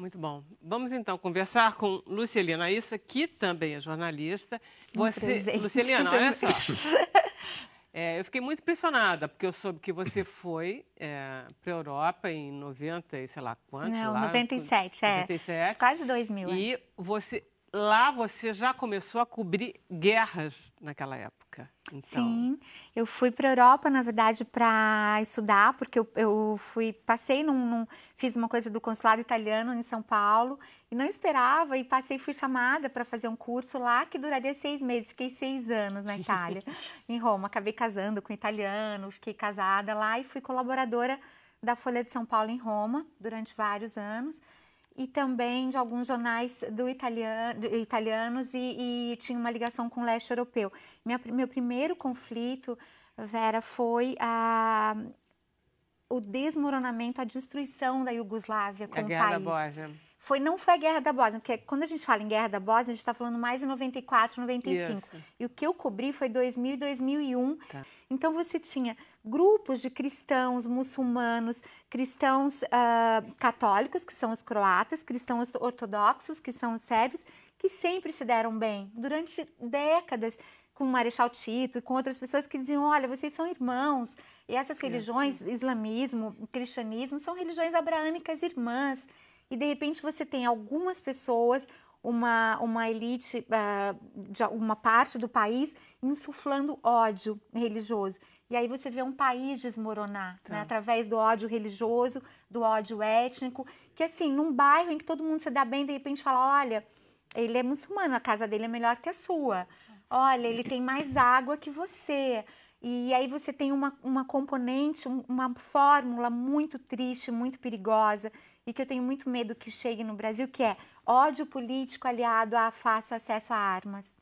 Muito bom. Vamos então conversar com Luceliana Issa, que também é jornalista. Luceliana, olha só. Eu fiquei muito impressionada, porque eu soube que você foi para a Europa em 90 e sei lá quantos. Não, lá, 97, 97. Quase 2000. E lá você já começou a cobrir guerras naquela época. Então... Sim, eu fui para a Europa, na verdade, para estudar, porque passei fiz uma coisa do consulado italiano em São Paulo e não esperava e fui chamada para fazer um curso lá que duraria 6 meses. Fiquei 6 anos na Itália, em Roma. Acabei casando com um italiano, fiquei casada lá e fui colaboradora da Folha de São Paulo em Roma durante vários anos. E também de alguns jornais italianos e tinha uma ligação com o leste europeu. Meu primeiro conflito, Vera, foi o desmoronamento, a destruição da Iugoslávia como país. A Guerra da Bósnia. Não foi a Guerra da Bósnia, porque quando a gente fala em Guerra da Bósnia, a gente está falando mais em 94, 95. Isso. E o que eu cobri foi 2000 e 2001. Tá. Então você tinha grupos de cristãos muçulmanos, cristãos católicos, que são os croatas, cristãos ortodoxos, que são os sérvios, que sempre se deram bem durante décadas, com o Marechal Tito e com outras pessoas que diziam, olha, vocês são irmãos. E essas religiões, islamismo, cristianismo, são religiões abraâmicas irmãs. E, de repente, você tem algumas pessoas, uma elite, de uma parte do país, insuflando ódio religioso. E aí você vê um país desmoronar, né? Através do ódio religioso, do ódio étnico, que assim, num bairro em que todo mundo se dá bem, de repente fala, olha, ele é muçulmano, a casa dele é melhor que a sua. Olha, ele tem mais água que você. E aí você tem uma componente, uma fórmula muito triste, muito perigosa, e que eu tenho muito medo que chegue no Brasil, que é ódio político aliado a fácil acesso a armas.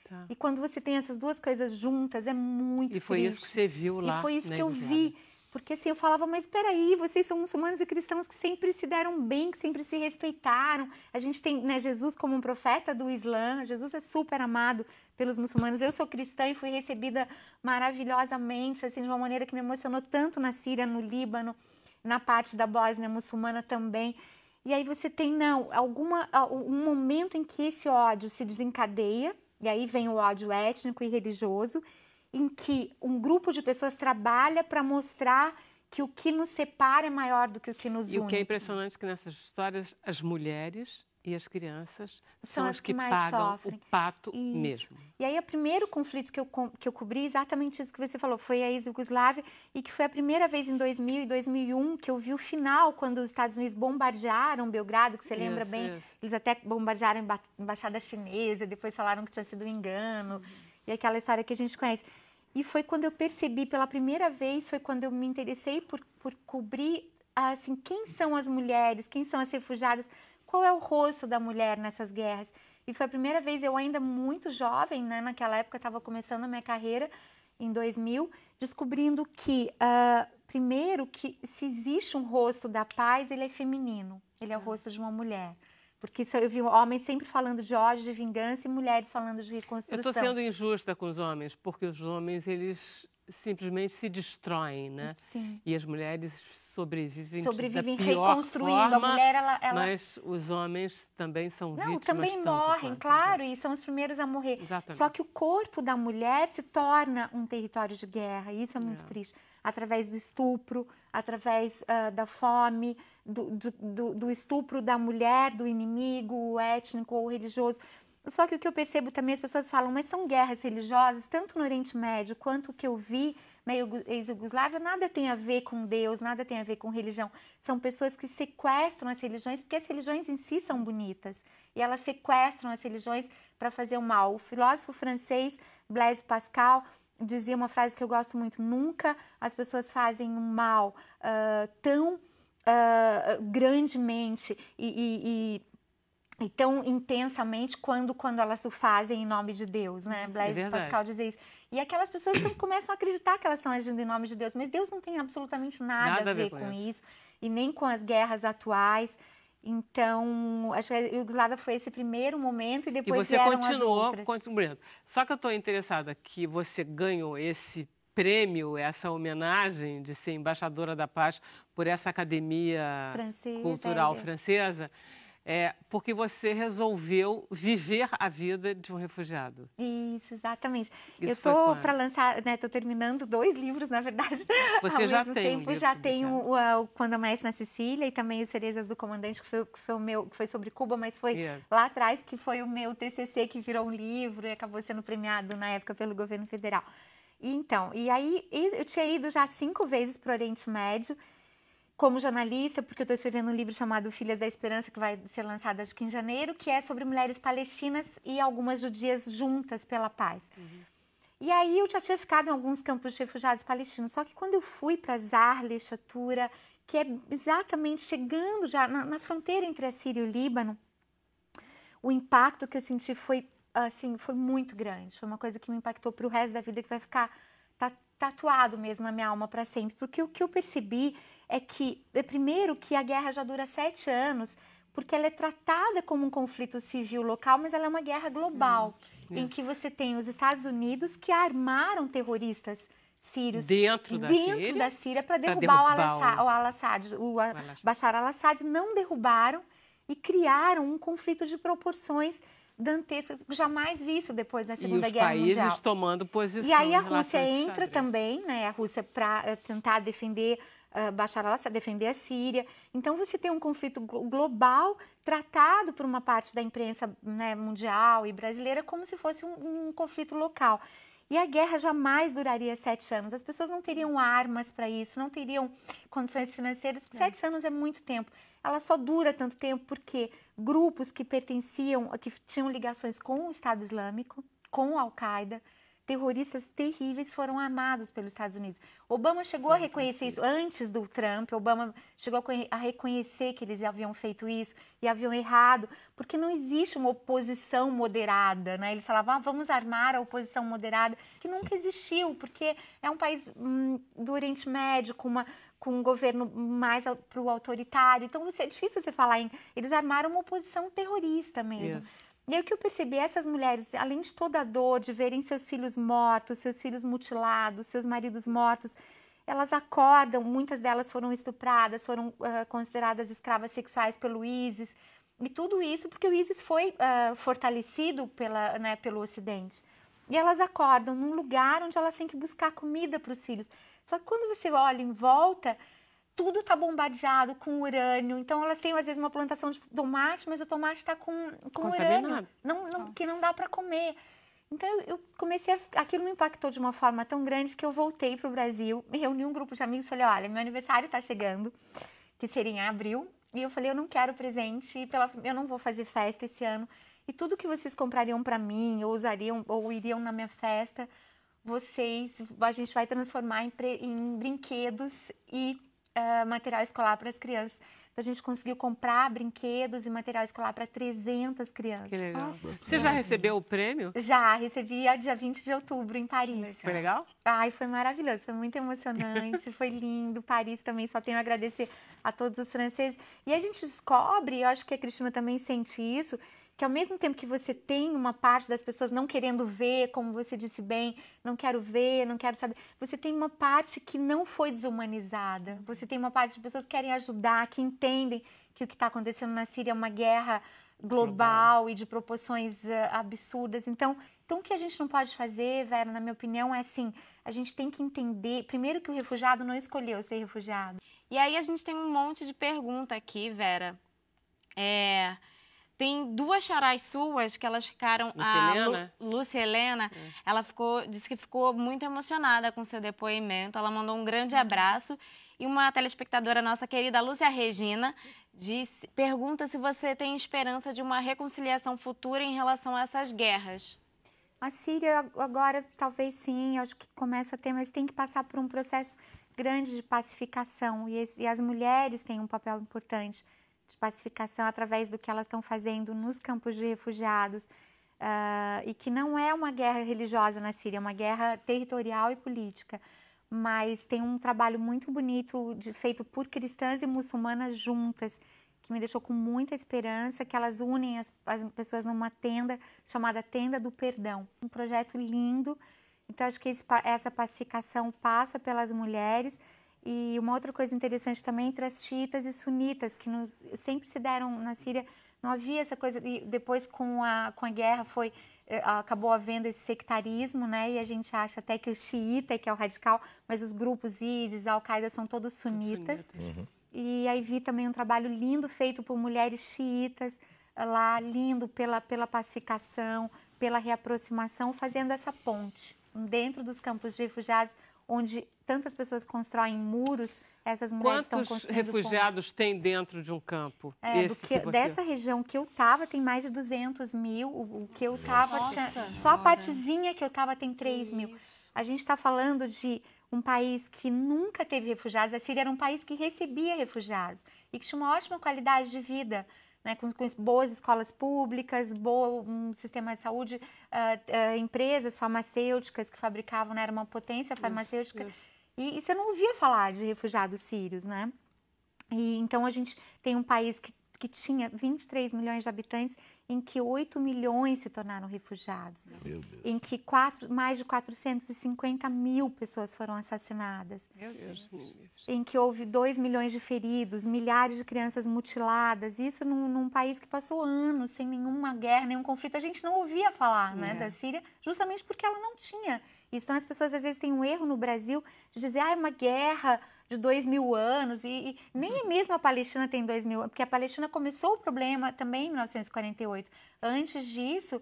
Tá. E quando você tem essas duas coisas juntas, é muito triste. E foi isso que você viu lá. E foi isso que eu vi. Porque assim, eu falava, mas espera aí, vocês são muçulmanos e cristãos que sempre se deram bem, que sempre se respeitaram. A gente tem, né, Jesus como um profeta do Islã, Jesus é super amado pelos muçulmanos. Eu sou cristã e fui recebida maravilhosamente, assim, de uma maneira que me emocionou tanto na Síria, no Líbano, na parte da Bósnia muçulmana também. E aí você tem, um momento em que esse ódio se desencadeia, e aí vem o ódio étnico e religioso, em que um grupo de pessoas trabalha para mostrar que o que nos separa é maior do que o que nos une. E o que é impressionante é que nessas histórias as mulheres e as crianças são as que mais pagam sofrem. O pato mesmo. E aí o primeiro conflito que eu cobri, exatamente isso que você falou, foi a ex-Yugoslávia, e que foi a primeira vez em 2000 e 2001 que eu vi o final, quando os Estados Unidos bombardearam Belgrado, que você lembra bem, eles até bombardearam a embaixada chinesa, depois falaram que tinha sido um engano, e aquela história que a gente conhece. E foi quando eu percebi pela primeira vez, foi quando eu me interessei por cobrir, assim, quem são as mulheres, quem são as refugiadas, qual é o rosto da mulher nessas guerras. E foi a primeira vez, eu ainda muito jovem, né, naquela época estava começando a minha carreira, em 2000, descobrindo que, primeiro, que se existe um rosto da paz, ele é feminino, ele é o rosto de uma mulher. Porque eu vi homens sempre falando de ódio, de vingança, e mulheres falando de reconstrução. Eu estou sendo injusta com os homens, porque os homens, eles simplesmente se destroem, né? Sim. E as mulheres sobrevivem da pior reconstruindo. Forma, a mulher, ela... Mas os homens também são vítimas. Também morrem, claro, e são os primeiros a morrer. Exatamente. Só que o corpo da mulher se torna um território de guerra, e isso é muito triste. Através do estupro, através da fome, do estupro da mulher, do inimigo étnico ou religioso. Só que o que eu percebo também, as pessoas falam, mas são guerras religiosas, tanto no Oriente Médio quanto o que eu vi na ex-Yugoslávia, nada tem a ver com Deus, nada tem a ver com religião. São pessoas que sequestram as religiões, porque as religiões em si são bonitas. E elas sequestram as religiões para fazer o mal. O filósofo francês Blaise Pascal dizia uma frase que eu gosto muito, nunca as pessoas fazem um mal tão grandemente e tão intensamente quando elas o fazem em nome de Deus, né? Blaise Pascal dizia isso. E aquelas pessoas começam a acreditar que elas estão agindo em nome de Deus, mas Deus não tem absolutamente nada a ver com isso, e nem com as guerras atuais. Então, acho que a Iugoslávia foi esse primeiro momento e depois vieram as outras. Continuando. Só que eu estou interessada que você ganhou esse prêmio, essa homenagem de ser embaixadora da paz por essa academia cultural francesa. porque você resolveu viver a vida de um refugiado. Isso, exatamente. Isso eu estou para lançar, né? Estou terminando 2 livros, na verdade. Você já tem um livro já tenho o Quando Amanhece na Sicília e também o Cerejas do Comandante, que foi sobre Cuba, mas foi lá atrás que foi o meu TCC que virou um livro e acabou sendo premiado na época pelo governo federal. E aí eu tinha ido já 5 vezes para o Oriente Médio como jornalista, porque eu estou escrevendo um livro chamado Filhas da Esperança, que vai ser lançado acho que em janeiro, que é sobre mulheres palestinas e algumas judias juntas pela paz. E aí eu já tinha ficado em alguns campos de refugiados palestinos, só que quando eu fui para Zarle, Chatura, que é exatamente chegando já na fronteira entre a Síria e o Líbano, o impacto que eu senti foi muito grande. Foi uma coisa que me impactou para o resto da vida, que vai ficar tatuado mesmo na minha alma para sempre. Porque o que eu percebi é que, primeiro, que a guerra já dura 7 anos, porque ela é tratada como um conflito civil local, mas ela é uma guerra global, em que você tem os Estados Unidos que armaram terroristas sírios dentro da Síria para derrubar o Bashar al-Assad. Não derrubaram e criaram um conflito de proporções dantescas, jamais visto depois da Segunda Guerra Mundial. E os países tomando posição. E aí a Rússia entra também, né? A Rússia para tentar defender Bashar al-Assad, defender a Síria. Então você tem um conflito global tratado por uma parte da imprensa, né, mundial e brasileira como se fosse um conflito local. E a guerra jamais duraria 7 anos. As pessoas não teriam armas para isso, não teriam condições financeiras. 7 anos é muito tempo. Ela só dura tanto tempo porque grupos que tinham ligações com o Estado Islâmico, com a Al-Qaeda, terroristas terríveis foram armados pelos Estados Unidos. Obama chegou a reconhecer isso antes do Trump. Obama chegou a reconhecer que eles haviam feito isso e haviam errado, porque não existe uma oposição moderada, né? Eles falavam, vamos armar a oposição moderada, que nunca existiu, porque é um país do Oriente Médio, com um governo mais pro autoritário. Então, é difícil você falar eles armaram uma oposição terrorista mesmo. Isso. E aí o que eu percebi, essas mulheres, além de toda a dor de verem seus filhos mortos, seus filhos mutilados, seus maridos mortos, elas acordam, muitas delas foram estupradas, foram consideradas escravas sexuais pelo ISIS, e tudo isso porque o ISIS foi fortalecido pelo Ocidente. E elas acordam num lugar onde elas têm que buscar comida para os filhos. Só que quando você olha em volta, tudo está bombardeado com urânio. Então, elas têm, às vezes, uma plantação de tomate, mas o tomate está com urânio, que não dá para comer. Então, eu comecei aquilo me impactou de uma forma tão grande que eu voltei para o Brasil, me reuni um grupo de amigos e falei, olha, meu aniversário está chegando, que seria em abril, e eu falei, eu não quero presente, eu não vou fazer festa esse ano, e tudo que vocês comprariam para mim, ou usariam, ou iriam na minha festa, a gente vai transformar em brinquedos e material escolar para as crianças. Então, a gente conseguiu comprar brinquedos e material escolar para 300 crianças. Que legal. Nossa, você já recebeu o prêmio? Já, recebi dia 20 de outubro em Paris. Foi legal? Ai, foi maravilhoso, foi muito emocionante, foi lindo. Paris também, só tenho a agradecer a todos os franceses. E a gente descobre, eu acho que a Cristina também sente isso, que ao mesmo tempo que você tem uma parte das pessoas não querendo ver, como você disse bem, não quero ver, não quero saber, você tem uma parte que não foi desumanizada, você tem uma parte de pessoas que querem ajudar, que entendem que o que está acontecendo na Síria é uma guerra global e de proporções absurdas. Então, o que a gente não pode fazer, Vera, na minha opinião, é assim, a gente tem que entender, primeiro que o refugiado não escolheu ser refugiado. E aí a gente tem um monte de pergunta aqui, Vera. Tem 2 xarás suas que elas ficaram... Lúcia Helena, ela disse que ficou muito emocionada com seu depoimento. Ela mandou um grande abraço. E uma telespectadora nossa querida, Lúcia Regina, pergunta se você tem esperança de uma reconciliação futura em relação a essas guerras. A Síria agora talvez sim, acho que começa a ter, mas tem que passar por um processo grande de pacificação. E as mulheres têm um papel importante de pacificação através do que elas estão fazendo nos campos de refugiados, e que não é uma guerra religiosa na Síria, é uma guerra territorial e política, mas tem um trabalho muito bonito feito por cristãs e muçulmanas juntas, que me deixou com muita esperança, que elas unem as pessoas numa tenda chamada Tenda do Perdão, um projeto lindo. Então acho que essa pacificação passa pelas mulheres. E uma outra coisa interessante também entre as xiitas e sunitas, que sempre se deram na Síria não havia essa coisa, e depois com a guerra acabou havendo esse sectarismo, né? E a gente acha até que o xiita, que é o radical, mas os grupos ISIS, Al-Qaeda são todos sunitas. E aí vi também um trabalho lindo feito por mulheres xiitas lá, lindo pela pacificação, pela reaproximação, fazendo essa ponte dentro dos campos de refugiados, onde tantas pessoas constroem muros, essas mulheres estão construindo Quantos refugiados tem dentro de um campo? Dessa região que eu estava, tem mais de 200 mil. O que eu estava, só a partezinha que eu estava tem 3 mil. A gente está falando de um país que nunca teve refugiados. A Síria era um país que recebia refugiados e que tinha uma ótima qualidade de vida, né, com boas escolas públicas, um sistema de saúde, empresas farmacêuticas que fabricavam, né, era uma potência farmacêutica. E você não ouvia falar de refugiados sírios, né? E então a gente tem um país que tinha 23 milhões de habitantes, em que 8 milhões se tornaram refugiados, em que mais de 450 mil pessoas foram assassinadas, em que houve 2 milhões de feridos, milhares de crianças mutiladas, isso num país que passou anos sem nenhuma guerra, nenhum conflito. A gente não ouvia falar, né, da Síria, justamente porque ela não tinha. Então as pessoas às vezes têm um erro no Brasil de dizer, é uma guerra de 2000 anos, e nem mesmo a Palestina tem 2000 anos, porque a Palestina começou o problema também em 1948. Antes disso,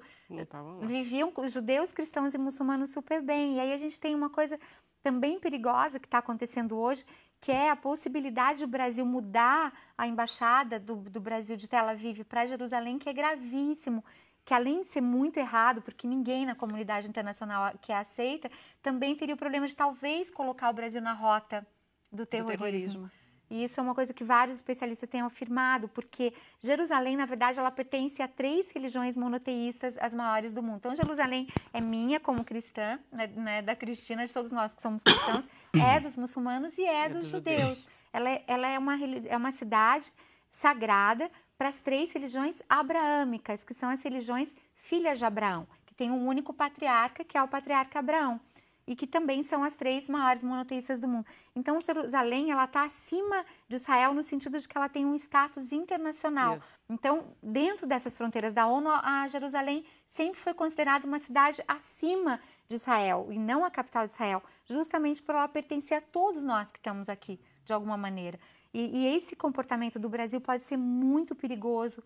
viviam os judeus, cristãos e muçulmanos super bem. E aí a gente tem uma coisa também perigosa que está acontecendo hoje, que é a possibilidade do Brasil mudar a embaixada do Brasil de Tel Aviv para Jerusalém, que é gravíssimo, que além de ser muito errado, porque ninguém na comunidade internacional que aceita, também teria o problema de talvez colocar o Brasil na rota do terrorismo. E isso é uma coisa que vários especialistas têm afirmado, porque Jerusalém, na verdade, ela pertence a 3 religiões monoteístas, as maiores do mundo. Então, Jerusalém é minha como cristã, né, da Cristina, de todos nós que somos cristãos, é dos muçulmanos e é dos judeus. Ela é uma cidade sagrada para as 3 religiões abraâmicas, que são as religiões filhas de Abraão, que tem um único patriarca, que é o patriarca Abraão, e que também são as 3 maiores monoteístas do mundo. Então, Jerusalém, ela está acima de Israel no sentido de que ela tem um status internacional. Então, dentro dessas fronteiras da ONU, a Jerusalém sempre foi considerada uma cidade acima de Israel, e não a capital de Israel, justamente por ela pertencer a todos nós que estamos aqui, de alguma maneira. E esse comportamento do Brasil pode ser muito perigoso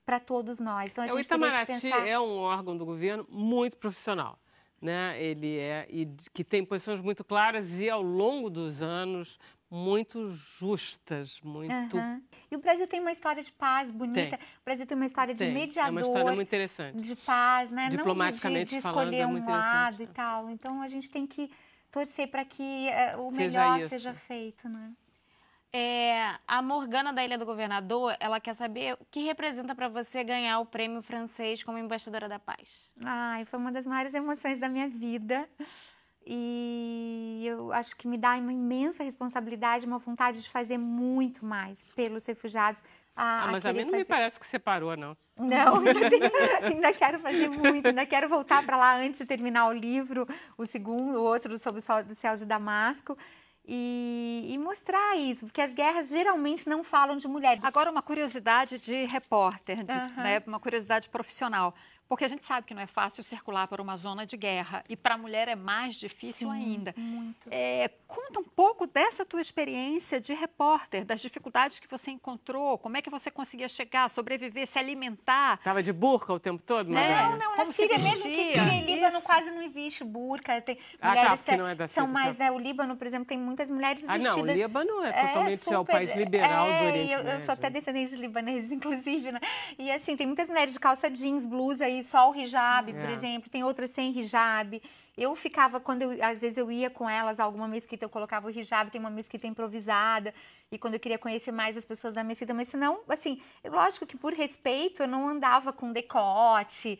para todos nós. Então, o Itamaraty é um órgão do governo muito profissional, né? Ele que tem posições muito claras e, ao longo dos anos, muito justas, muito... E o Brasil tem uma história de paz bonita, o Brasil tem uma história de mediador, é uma história muito interessante. De paz, né? Diplomaticamente não de falando, escolher muito um lado e interessante. tal. Então, a gente tem que torcer para que o melhor seja feito, né? A Morgana da Ilha do Governador, ela quer saber o que representa para você ganhar o prêmio francês como embaixadora da paz. Foi uma das maiores emoções da minha vida. E eu acho que me dá uma imensa responsabilidade, uma vontade de fazer muito mais pelos refugiados. Mas a mim não me parece que você parou, não. Não, ainda quero fazer muito, ainda quero voltar para lá antes de terminar o livro, o outro sobre o sol do céu de Damasco. E mostrar isso, porque as guerras geralmente não falam de mulheres. Agora, uma curiosidade de repórter, né, uma curiosidade profissional, porque a gente sabe que não é fácil circular por uma zona de guerra e para a mulher é mais difícil ainda. Muito. Conta um pouco dessa tua experiência de repórter, das dificuldades que você encontrou, como é que você conseguia chegar, sobreviver, se alimentar. Estava de burca o tempo todo, Magali? Não, na Síria mesmo, que Síria e Líbano quase não existe burca. Tem mulheres porque não é da Síria, são mais, o Líbano, por exemplo, tem muitas mulheres vestidas... Não, o Líbano é totalmente o país liberal do Oriente Médio. Eu sou até descendente de libaneses, inclusive, né? E assim, tem muitas mulheres de calça jeans, blusa e só o hijab, por exemplo, tem outras sem hijab. Eu ficava, às vezes eu ia com elas a alguma mesquita, eu colocava o hijab, tem uma mesquita improvisada, e quando eu queria conhecer mais as pessoas da mesquita, mas senão, assim, lógico que por respeito eu não andava com decote.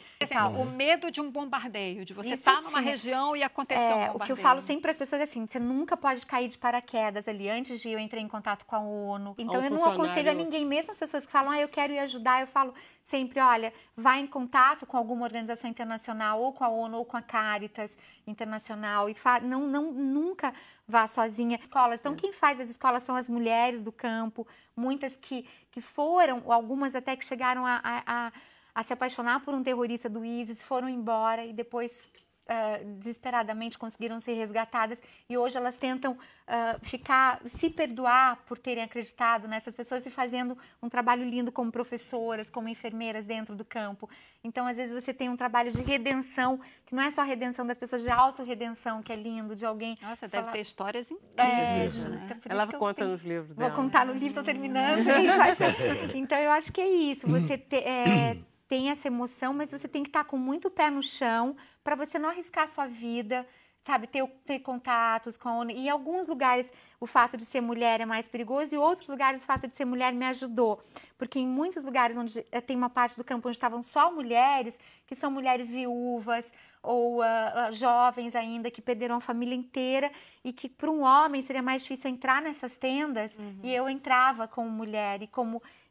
O medo de um bombardeio, de você estar numa região e acontecer um bombardeio. O que eu falo sempre para as pessoas é assim, você nunca pode cair de paraquedas ali. Antes de eu entrar em contato com a ONU. Então eu não aconselho a ninguém, mesmo as pessoas que falam, eu quero ir ajudar, eu falo, sempre, olha, vá em contato com alguma organização internacional, ou com a ONU, ou com a Caritas Internacional, e nunca vá sozinha. Escolas, então quem faz as escolas são as mulheres do campo, muitas que foram, ou algumas até que chegaram a se apaixonar por um terrorista do ISIS, foram embora e depois desesperadamente conseguiram ser resgatadas, e hoje elas tentam se perdoar por terem acreditado nessas pessoas e fazendo um trabalho lindo como professoras, como enfermeiras dentro do campo. Então, às vezes você tem um trabalho de redenção, que não é só a redenção das pessoas, de autorredenção, que é lindo, de alguém... Nossa, deve ter histórias incríveis, né? Ela conta nos livros dela. Vou contar no livro, estou terminando. Então, eu acho que é isso, você tem essa emoção, mas você tem que estar com muito pé no chão para você não arriscar a sua vida, sabe? Ter contatos com a ONU. E em alguns lugares o fato de ser mulher é mais perigoso, e em outros lugares o fato de ser mulher me ajudou. Porque em muitos lugares onde tem uma parte do campo onde estavam só mulheres, que são mulheres viúvas ou jovens ainda, que perderam a família inteira, e que para um homem seria mais difícil entrar nessas tendas, e eu entrava como mulher,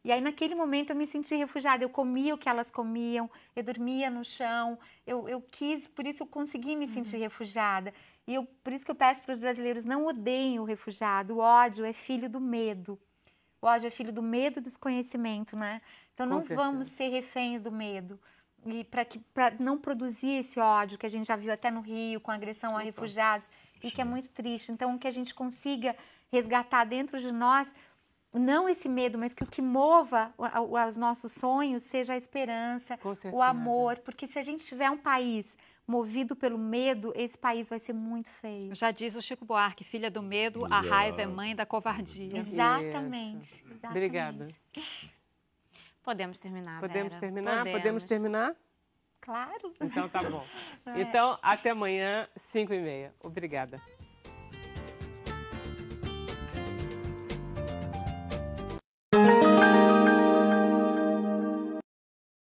e aí, naquele momento, eu me senti refugiada. Eu comia o que elas comiam, eu dormia no chão. Eu quis, por isso eu consegui me sentir refugiada. E por isso que eu peço para os brasileiros, não odeiem o refugiado. O ódio é filho do medo. O ódio é filho do medo e do desconhecimento, né? Então, não vamos ser reféns do medo. E para não produzir esse ódio que a gente já viu até no Rio, com agressão a refugiados, e que é muito triste. Então, que a gente consiga resgatar dentro de nós, não esse medo, mas que o que mova os nossos sonhos seja a esperança, o amor. Porque se a gente tiver um país movido pelo medo, esse país vai ser muito feio. Já diz o Chico Buarque, filha do medo, a raiva é mãe da covardia. Exatamente. Obrigada. Podemos terminar, Podemos Vera. terminar? Podemos terminar? Claro. Então tá bom. Então, até amanhã, 5h30. Obrigada.